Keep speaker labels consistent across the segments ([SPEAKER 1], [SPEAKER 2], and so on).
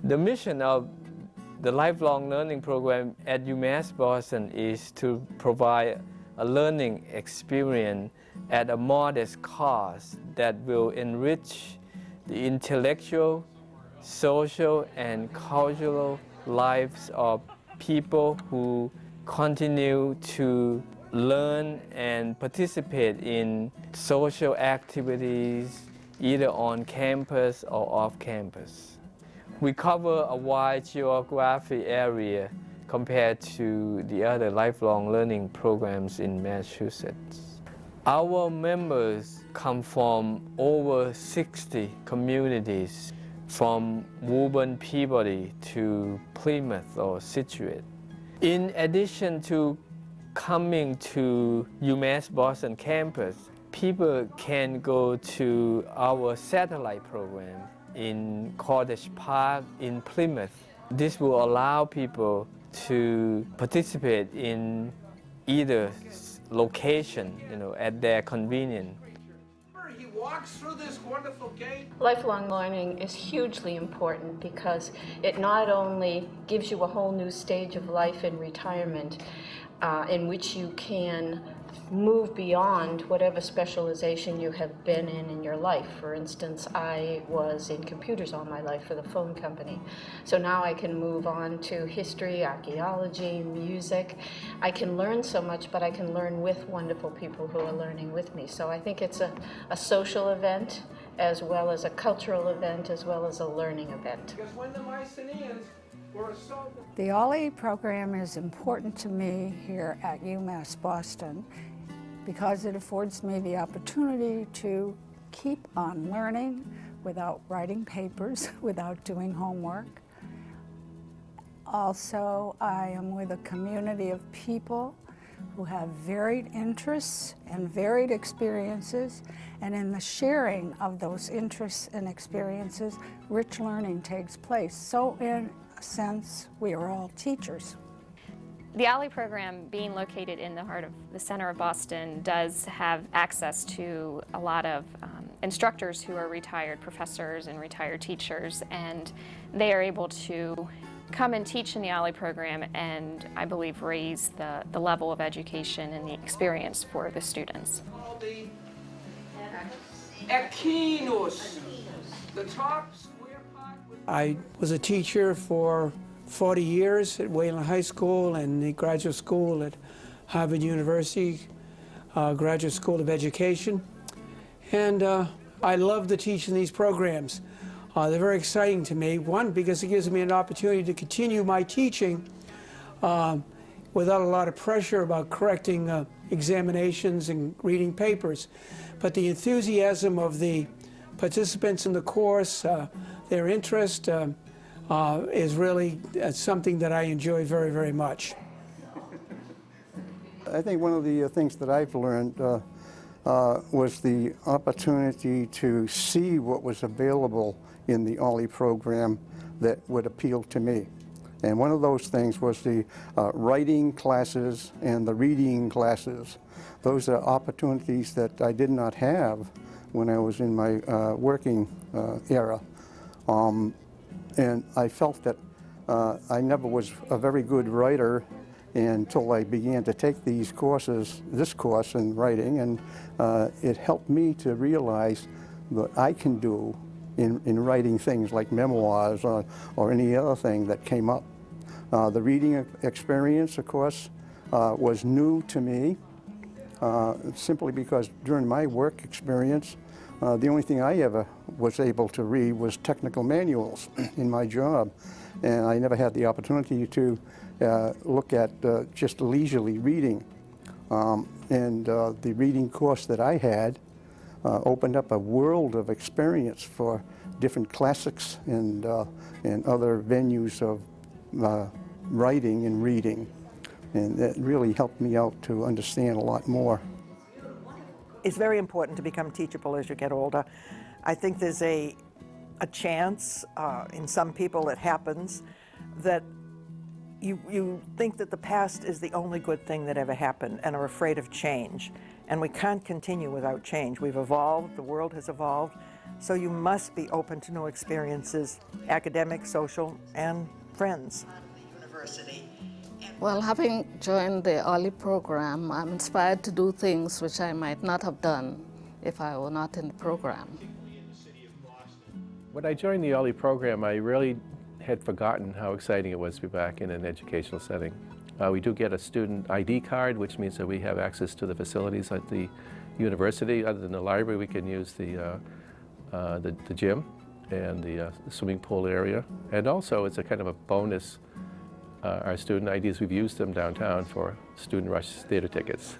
[SPEAKER 1] The mission of the Lifelong Learning Program at UMass Boston is to provide a learning experience at a modest cost that will enrich the intellectual, social, and cultural lives of people who continue to learn and participate in social activities either on campus or off campus. We cover a wide geographic area compared to the other lifelong learning programs in Massachusetts. Our members come from over 60 communities, from Woburn, Peabody to Plymouth or Situate. In addition to coming to UMass Boston campus, people can go to our satellite program in Cottage Park in Plymouth. This will allow people to participate in either location, at their convenience.
[SPEAKER 2] He walks through this wonderful gate.
[SPEAKER 3] Lifelong learning is hugely important because it not only gives you a whole new stage of life in retirement in which you can move beyond whatever specialization you have been in your life. For instance, I was in computers all my life for the phone company. So now I can move on to history, archaeology, music. I can learn so much, but I can learn with wonderful people who are learning with me. So I think it's a social event, as well as a cultural event, as well as a learning event.
[SPEAKER 2] Because when the Mycenaeans were assaulted...
[SPEAKER 4] The OLLI program is important to me here at UMass Boston because it affords me the opportunity to keep on learning without writing papers, without doing homework. Also, I am with a community of people who have varied interests and varied experiences, and in the sharing of those interests and experiences, rich learning takes place. So in a sense, we are all teachers.
[SPEAKER 5] The OLLI program, being located in the heart of the center of Boston, does have access to a lot of instructors who are retired professors and retired teachers, and they are able to come and teach in the OLLI program and, I believe, raise the level of education and the experience for the students.
[SPEAKER 2] The Equinus, the top square part.
[SPEAKER 6] I was a teacher for 40 years at Wayland High School and the graduate school at Harvard University, Graduate School of Education. And I love to teach in these programs. They're very exciting to me. One, because it gives me an opportunity to continue my teaching without a lot of pressure about correcting examinations and reading papers. But the enthusiasm of the participants in the course, their interest, is really something that I enjoy very, very much.
[SPEAKER 7] I think one of the things that I've learned was the opportunity to see what was available in the OLLI program that would appeal to me. And one of those things was the writing classes and the reading classes. Those are opportunities that I did not have when I was in my working era. And I felt that I never was a very good writer until I began to take these courses, this course in writing, and it helped me to realize what I can do in writing things like memoirs or any other thing that came up. The reading experience, of course, was new to me, simply because during my work experience, the only thing I ever was able to read was technical manuals in my job, and I never had the opportunity to look at just leisurely reading. The reading course that I had opened up a world of experience for different classics and other venues of writing and reading, and that really helped me out to understand a lot more.
[SPEAKER 8] It's very important to become teachable as you get older. I think there's a chance, in some people it happens, that you think that the past is the only good thing that ever happened and are afraid of change. And we can't continue without change. We've evolved, the world has evolved, So you must be open to new experiences, academic, social, and friends.
[SPEAKER 9] Well, having joined the early program, I'm inspired to do things which I might not have done if I were not in the program.
[SPEAKER 10] When I joined the early program, I really had forgotten how exciting it was to be back in an educational setting. We do get a student ID card, which means that we have access to the facilities at the university. Other than the library, we can use the gym and the swimming pool area. And also, it's a kind of a bonus. Our student IDs, we've used them downtown for student rush theater tickets.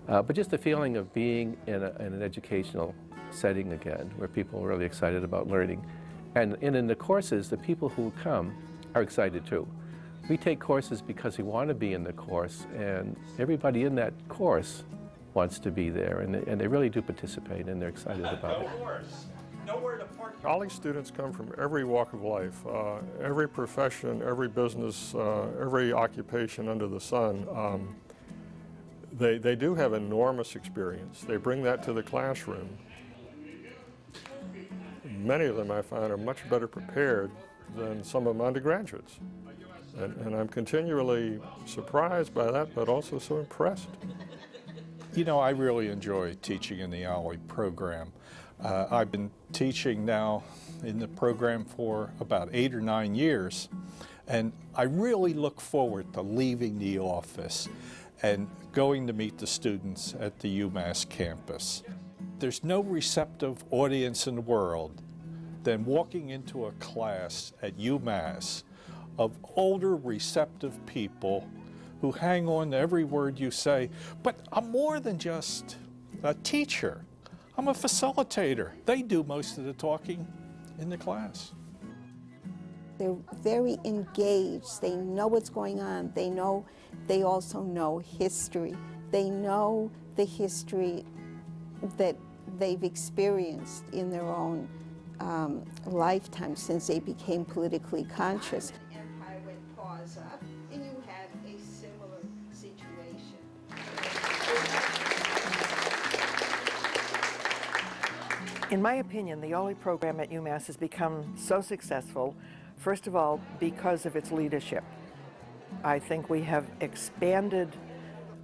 [SPEAKER 10] But just the feeling of being in an educational setting again, where people are really excited about learning. And in the courses, the people who come are excited too. We take courses because we want to be in the course, and everybody in that course wants to be there, and they really do participate, and they're excited about it.
[SPEAKER 11] College students come from every walk of life, every profession, every business, every occupation under the sun. They do have enormous experience. They bring that to the classroom. Many of them, I find, are much better prepared than some of my undergraduates. And I'm continually surprised by that, but also so impressed.
[SPEAKER 12] You know, I really enjoy teaching in the OLLI program. I've been teaching now in the program for about 8 or 9 years, and I really look forward to leaving the office and going to meet the students at the UMass campus. There's no receptive audience in the world than walking into a class at UMass of older, receptive people who hang on to every word you say. But I'm more than just a teacher. I'm a facilitator. They do most of the talking in the class.
[SPEAKER 13] They're very engaged. They know what's going on. They also know history. They know the history that they've experienced in their own lifetime since they became politically conscious.
[SPEAKER 4] Empire went paws up, and you had a similar situation.
[SPEAKER 8] In my opinion, the OLLI program at UMass has become so successful, first of all, because of its leadership. I think we have expanded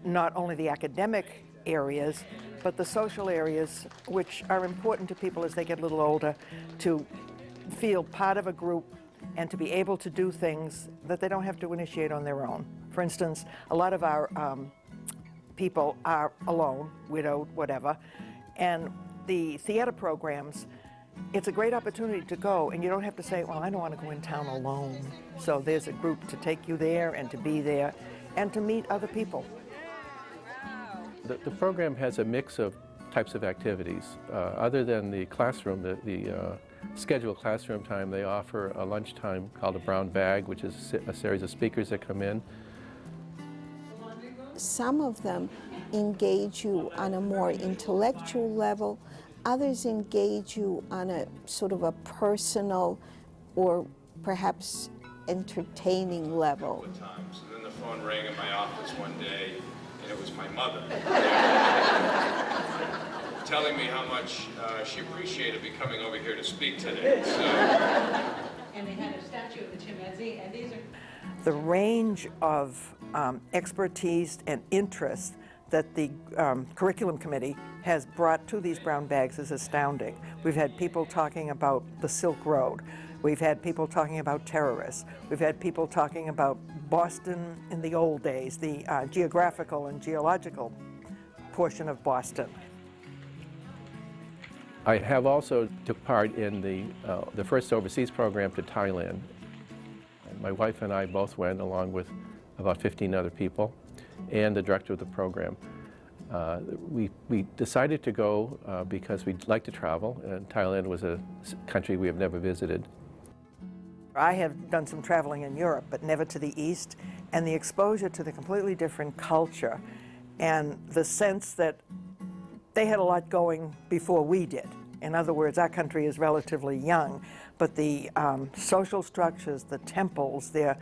[SPEAKER 8] not only the academic areas, but the social areas, which are important to people as they get a little older, to feel part of a group and to be able to do things that they don't have to initiate on their own. For instance, a lot of our people are alone, widowed, whatever, and the theater programs, it's a great opportunity to go, and you don't have to say, well, I don't want to go in town alone. So there's a group to take you there and to be there and to meet other people.
[SPEAKER 10] The program has a mix of types of activities. Other than the classroom, the scheduled classroom time, they offer a lunchtime called a brown bag, which is a series of speakers that come in.
[SPEAKER 13] Some of them engage you on a more intellectual level. Others engage you on a sort of a personal or perhaps entertaining level.
[SPEAKER 14] And then the phone rang in my office one day, and it was my mother telling me how much she appreciated me coming over here to speak today. So.
[SPEAKER 15] And they had a statue of the chimpanzee, and these are...
[SPEAKER 8] The range of expertise and interest that the curriculum committee has brought to these brown bags is astounding. We've had people talking about the Silk Road. We've had people talking about terrorists. We've had people talking about Boston in the old days, the geographical and geological portion of Boston.
[SPEAKER 10] I have also took part in the first overseas program to Thailand. My wife and I both went, along with about 15 other people, and the director of the program. We decided to go because we'd like to travel, and Thailand was a country we have never visited.
[SPEAKER 8] I have done some traveling in Europe, but never to the East, and the exposure to the completely different culture and the sense that they had a lot going before we did. In other words, our country is relatively young, but the social structures, the temples, their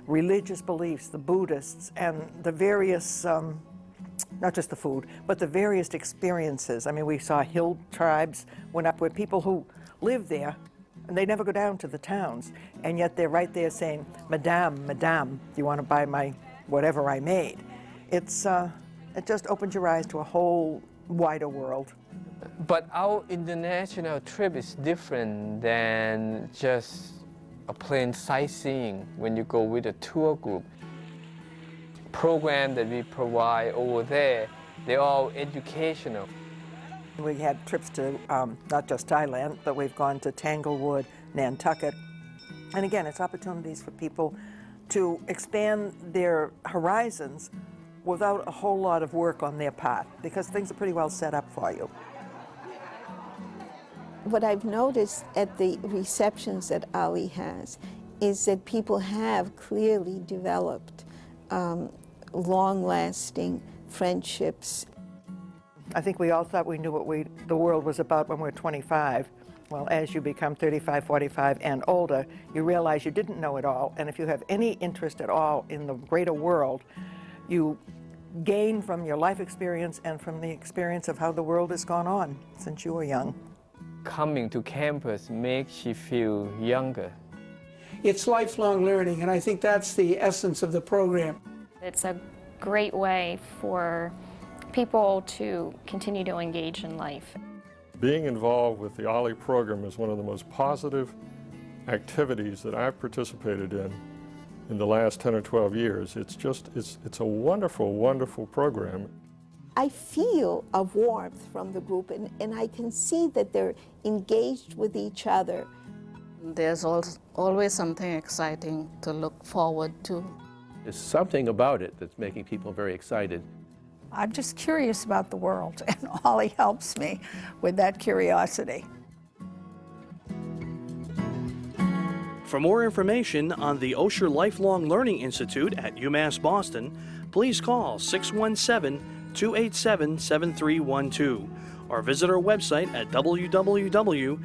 [SPEAKER 8] religious beliefs, the Buddhists, and the various not just the food, but the various experiences. I mean, we saw hill tribes went up with people who live there, and they never go down to the towns, and yet they're right there saying, Madame, Madame, do you want to buy my whatever I made? It just opens your eyes to a whole wider world.
[SPEAKER 1] But our international trip is different than just a plain sightseeing when you go with a tour group. Program that we provide over there, they're all educational.
[SPEAKER 8] We had trips to not just Thailand, but we've gone to Tanglewood, Nantucket. And again, it's opportunities for people to expand their horizons without a whole lot of work on their part, because things are pretty well set up for you.
[SPEAKER 13] What I've noticed at the receptions that Ollie has is that people have clearly developed long-lasting friendships.
[SPEAKER 8] I think we all thought we knew what the world was about when we were 25. Well, as you become 35, 45, and older, you realize you didn't know it all, and if you have any interest at all in the greater world, you gain from your life experience and from the experience of how the world has gone on since you were young.
[SPEAKER 1] Coming to campus makes you feel younger.
[SPEAKER 6] It's lifelong learning, and I think that's the essence of the program.
[SPEAKER 5] It's a great way for people to continue to engage in life.
[SPEAKER 11] Being involved with the OLLI program is one of the most positive activities that I've participated in the last 10 or 12 years. It's a wonderful, wonderful program.
[SPEAKER 13] I feel a warmth from the group, and I can see that they're engaged with each other.
[SPEAKER 9] There's always something exciting to look forward to.
[SPEAKER 10] There's something about it that's making people very excited.
[SPEAKER 4] I'm just curious about the world, and Ollie helps me with that curiosity.
[SPEAKER 16] For more information on the Osher Lifelong Learning Institute at UMass Boston, please call 617-287-7312 or visit our website at www.olli.umb.edu.